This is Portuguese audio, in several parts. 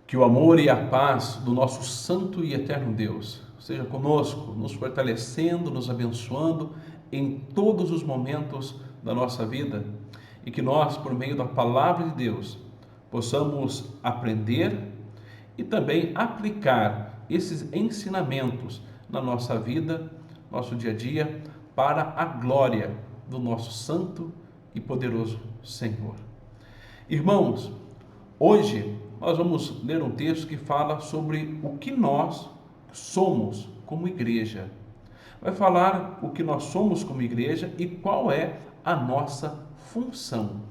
Que o amor e a paz do nosso santo e eterno Deus seja conosco, nos fortalecendo, nos abençoando em todos os momentos da nossa vida e que nós, por meio da palavra de Deus, possamos aprender e também aplicar esses ensinamentos na nossa vida, nosso dia a dia, para a glória do nosso santo e poderoso Senhor. Irmãos, hoje nós vamos ler um texto que fala sobre o que nós somos como igreja. Vai falar o que nós somos como igreja e qual é a nossa função.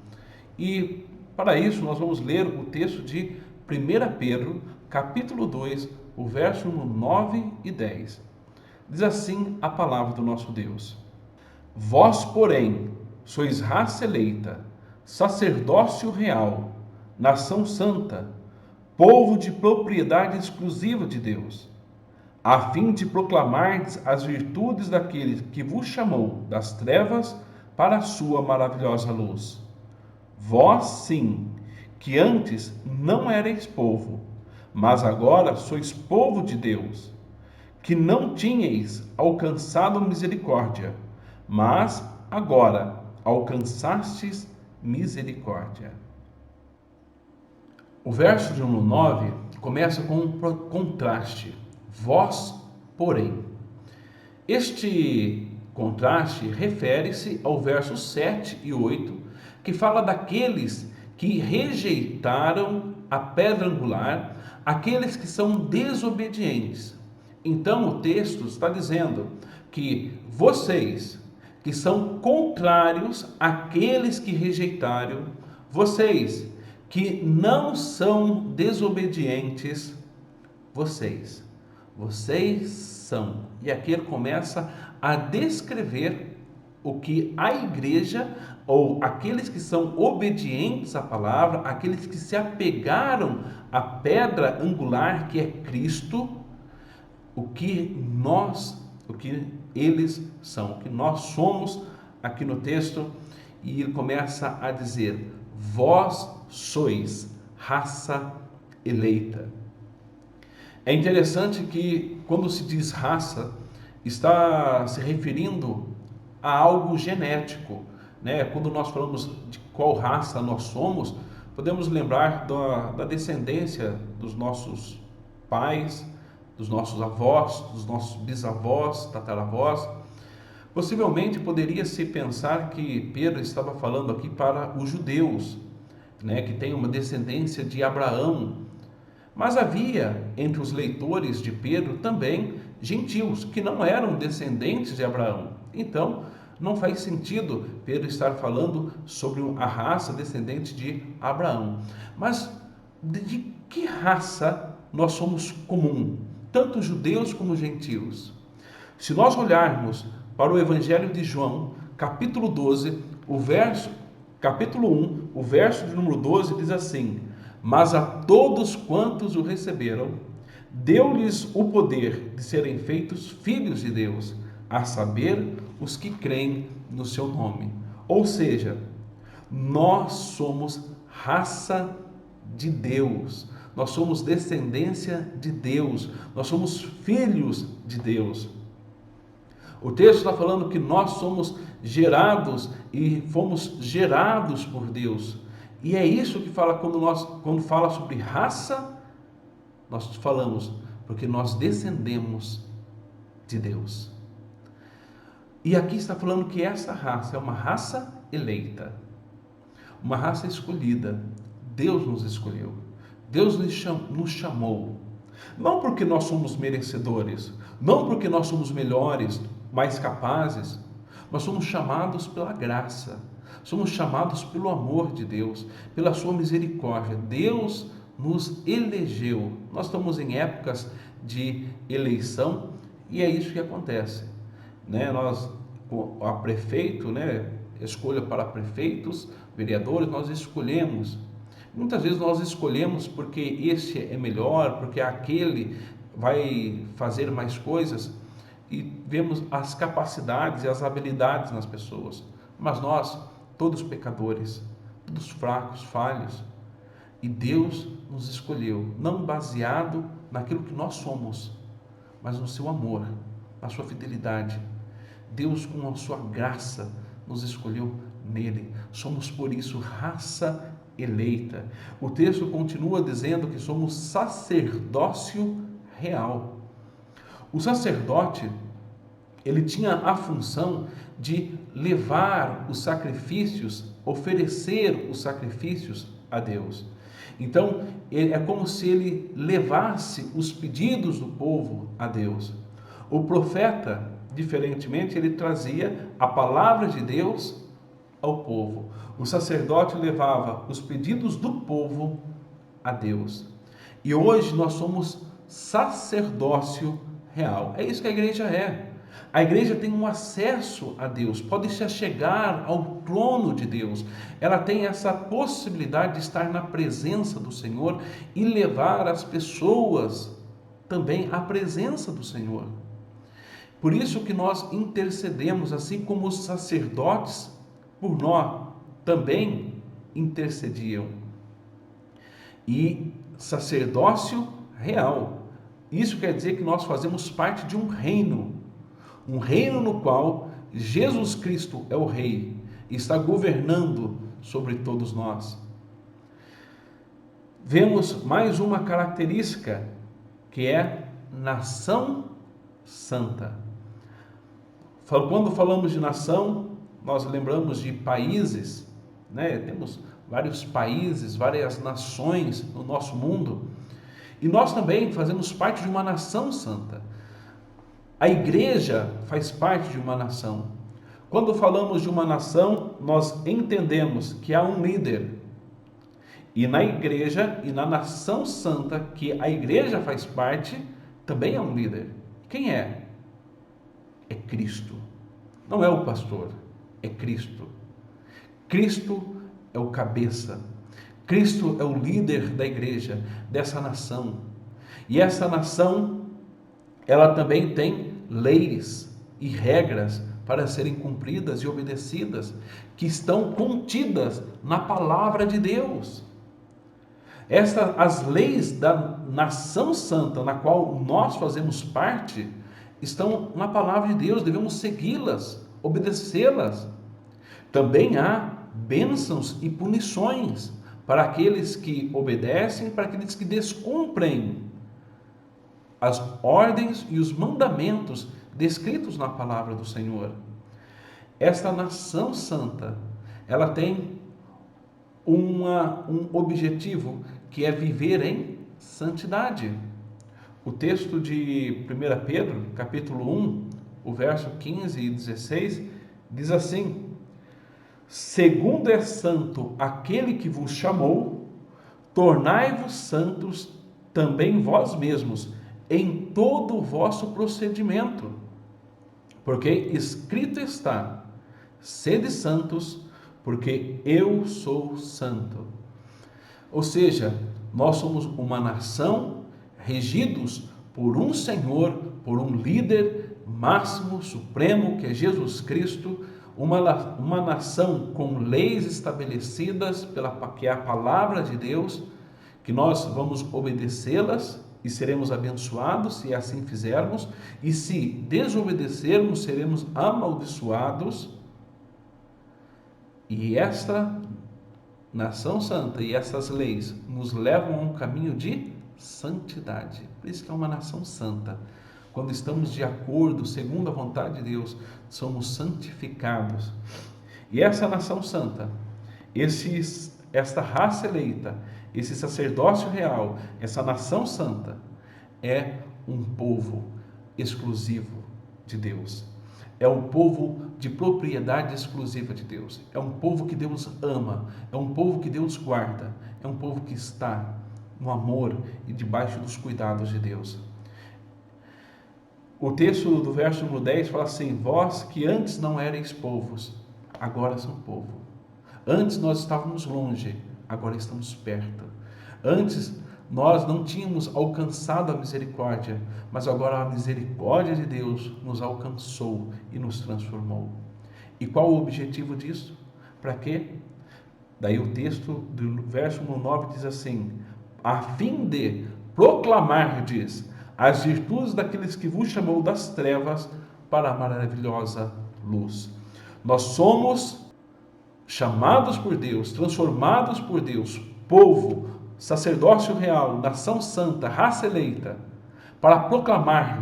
E para isso nós vamos ler o texto de 1 Pedro, capítulo 2, o verso 9 e 10. Diz assim a palavra do nosso Deus: Vós, porém, sois raça eleita, sacerdócio real, nação santa, povo de propriedade exclusiva de Deus, a fim de proclamardes as virtudes daquele que vos chamou das trevas para a sua maravilhosa luz. Vós, sim, que antes não erais povo, mas agora sois povo de Deus, que não tinhais alcançado misericórdia, mas agora alcançastes misericórdia. O verso de número 9 começa com um contraste. Vós, porém. Este contraste refere-se ao verso 7 e 8, que fala daqueles que rejeitaram a pedra angular, aqueles que são desobedientes. Então o texto está dizendo que vocês, que são contrários àqueles que rejeitaram, vocês que não são desobedientes, vocês são. E aqui ele começa a descrever o que a igreja, ou aqueles que são obedientes à palavra, aqueles que se apegaram à pedra angular que é Cristo, o que eles são, o que nós somos aqui no texto. E ele começa a dizer: vós sois raça eleita. É interessante que quando se diz raça, está se referindo a algo genético, né? Quando nós falamos de qual raça nós somos, podemos lembrar da descendência dos nossos pais, dos nossos avós, dos nossos bisavós, tataravós. Possivelmente poderia-se pensar que Pedro estava falando aqui para os judeus, né, que têm uma descendência de Abraão. Mas havia entre os leitores de Pedro também gentios que não eram descendentes de Abraão. Então, não faz sentido Pedro estar falando sobre a raça descendente de Abraão. Mas de que raça nós somos comum? Tanto judeus como gentios. Se nós olharmos para o Evangelho de João, capítulo 12, capítulo 1, o verso de número 12 diz assim: Mas a todos quantos o receberam, deu-lhes o poder de serem feitos filhos de Deus, a saber, os que creem no seu nome. Ou seja, nós somos raça de Deus, nós somos descendência de Deus, nós somos filhos de Deus. O texto está falando que nós somos gerados e fomos gerados por Deus. E é isso que fala quando fala sobre raça, nós falamos porque nós descendemos de Deus. E aqui está falando que essa raça é uma raça eleita, uma raça escolhida. Deus nos escolheu, Deus nos chamou. Não porque nós somos merecedores, não porque nós somos melhores, mais capazes, mas somos chamados pela graça, somos chamados pelo amor de Deus, pela sua misericórdia. Deus nos elegeu. Nós estamos em épocas de eleição e é isso que acontece, né? Nós, a prefeito, né? Escolha para prefeitos, vereadores, nós escolhemos. Muitas vezes nós escolhemos porque este é melhor, porque aquele vai fazer mais coisas, e vemos as capacidades e as habilidades nas pessoas. Mas nós, todos pecadores, todos fracos, falhos, E Deus nos escolheu, não baseado naquilo que nós somos, mas no seu amor, na sua fidelidade. Deus, com a sua graça, nos escolheu nele. Somos, por isso, raça eleita. O texto continua dizendo que somos sacerdócio real. O sacerdote, ele tinha a função de levar os sacrifícios, oferecer os sacrifícios a Deus. Então, é como se ele levasse os pedidos do povo a Deus. O profeta, diferentemente, ele trazia a palavra de Deus ao povo. O sacerdote levava os pedidos do povo a Deus. E hoje nós somos sacerdócio real. É isso que a igreja é. A igreja tem um acesso a Deus, pode se chegar ao trono de Deus. Ela tem essa possibilidade de estar na presença do Senhor e levar as pessoas também à presença do Senhor. Por isso que nós intercedemos, assim como os sacerdotes por nós também intercediam. E sacerdócio real. Isso quer dizer que nós fazemos parte de um reino no qual Jesus Cristo é o Rei e está governando sobre todos nós. Vemos mais uma característica, que é nação santa. Quando falamos de nação, nós lembramos de países, né? Temos vários países, várias nações no nosso mundo, e nós também fazemos parte de uma nação santa. A igreja faz parte de uma nação. Quando falamos de uma nação, nós entendemos que há um líder. E na igreja e na nação santa, que a igreja faz parte, também há um líder. Quem é? É Cristo. Não é o pastor, é Cristo. Cristo é o cabeça. Cristo é o líder da igreja, dessa nação. E essa nação, ela também tem leis e regras para serem cumpridas e obedecidas, que estão contidas na palavra de Deus. As leis da nação santa, na qual nós fazemos parte, estão na palavra de Deus, devemos segui-las, obedecê-las. Também há bênçãos e punições para aqueles que obedecem, para aqueles que descumprem as ordens e os mandamentos descritos na palavra do Senhor. Esta nação santa, ela tem um objetivo, que é viver em santidade. O texto de 1 Pedro, capítulo 1, o verso 15 e 16, diz assim: segundo é santo aquele que vos chamou, tornai-vos santos também vós mesmos, em todo o vosso procedimento, porque escrito está: sede santos, porque eu sou santo. Ou seja, nós somos uma nação regidos por um Senhor, por um líder máximo, supremo, que é Jesus Cristo, uma nação com leis estabelecidas, que é a palavra de Deus, que nós vamos obedecê-las e seremos abençoados se assim fizermos, e se desobedecermos, seremos amaldiçoados. E esta nação santa e essas leis nos levam a um caminho de santidade. Por isso que é uma nação santa. Quando estamos de acordo, segundo a vontade de Deus, somos santificados. E essa nação santa, esta raça eleita, esse sacerdócio real, essa nação santa, é um povo exclusivo de Deus. É um povo de propriedade exclusiva de Deus. É um povo que Deus ama. É um povo que Deus guarda. É um povo que está no amor e debaixo dos cuidados de Deus. O texto do verso número 10 fala assim: vós que antes não erais povos, agora são povo. Antes nós estávamos longe, agora estamos perto. Antes nós não tínhamos alcançado a misericórdia, mas agora a misericórdia de Deus nos alcançou e nos transformou. E qual o objetivo disso? Para quê? Daí o texto do verso 9 diz assim: a fim de proclamardes as virtudes daqueles que vos chamou das trevas para a maravilhosa luz. Nós somos chamados por Deus, transformados por Deus, povo, sacerdócio real, nação santa, raça eleita, para proclamar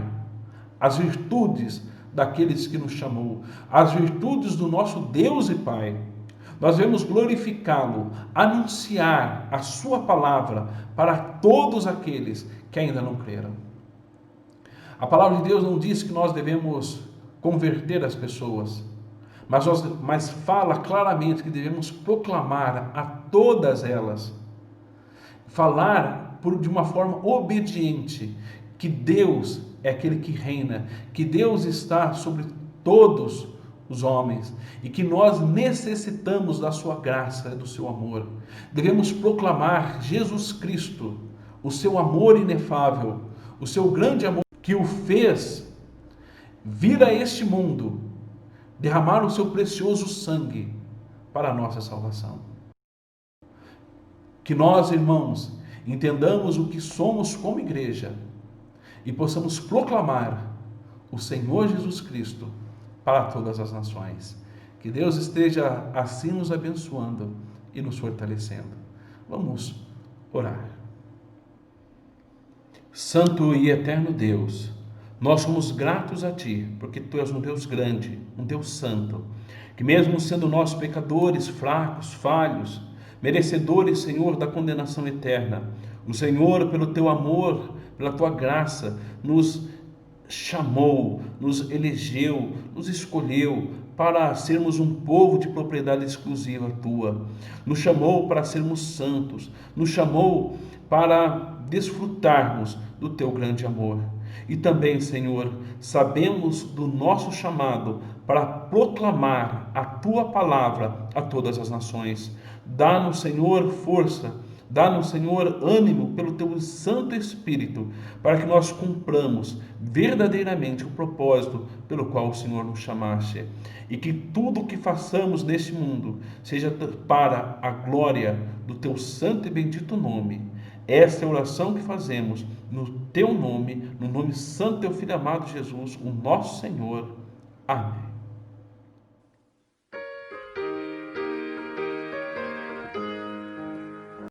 as virtudes daqueles que nos chamou, as virtudes do nosso Deus e Pai. Nós devemos glorificá-lo, anunciar a sua palavra para todos aqueles que ainda não creram. A palavra de Deus não diz que nós devemos converter as pessoas, mas fala claramente que devemos proclamar a todas elas, falar de uma forma obediente, que Deus é aquele que reina, que Deus está sobre todos os homens e que nós necessitamos da sua graça e do seu amor. Devemos proclamar Jesus Cristo, o seu amor inefável, o seu grande amor que o fez vir a este mundo, derramar o seu precioso sangue para a nossa salvação. Que nós, irmãos, entendamos o que somos como igreja e possamos proclamar o Senhor Jesus Cristo para todas as nações. Que Deus esteja assim nos abençoando e nos fortalecendo. Vamos orar. Santo e eterno Deus, nós somos gratos a Ti, porque Tu és um Deus grande, um Deus santo, que mesmo sendo nós pecadores, fracos, falhos, merecedores, Senhor, da condenação eterna, o Senhor, pelo Teu amor, pela Tua graça, nos chamou, nos elegeu, nos escolheu para sermos um povo de propriedade exclusiva Tua. Nos chamou para sermos santos, nos chamou para desfrutarmos do Teu grande amor. E também, Senhor, sabemos do nosso chamado para proclamar a Tua palavra a todas as nações. Dá-nos, Senhor, força, dá-nos, Senhor, ânimo pelo Teu Santo Espírito, para que nós cumpramos verdadeiramente o propósito pelo qual o Senhor nos chamaste. E que tudo o que façamos neste mundo seja para a glória do Teu santo e bendito nome. Essa é a oração que fazemos no Teu nome, no nome santo do Teu Filho amado Jesus, o nosso Senhor. Amém.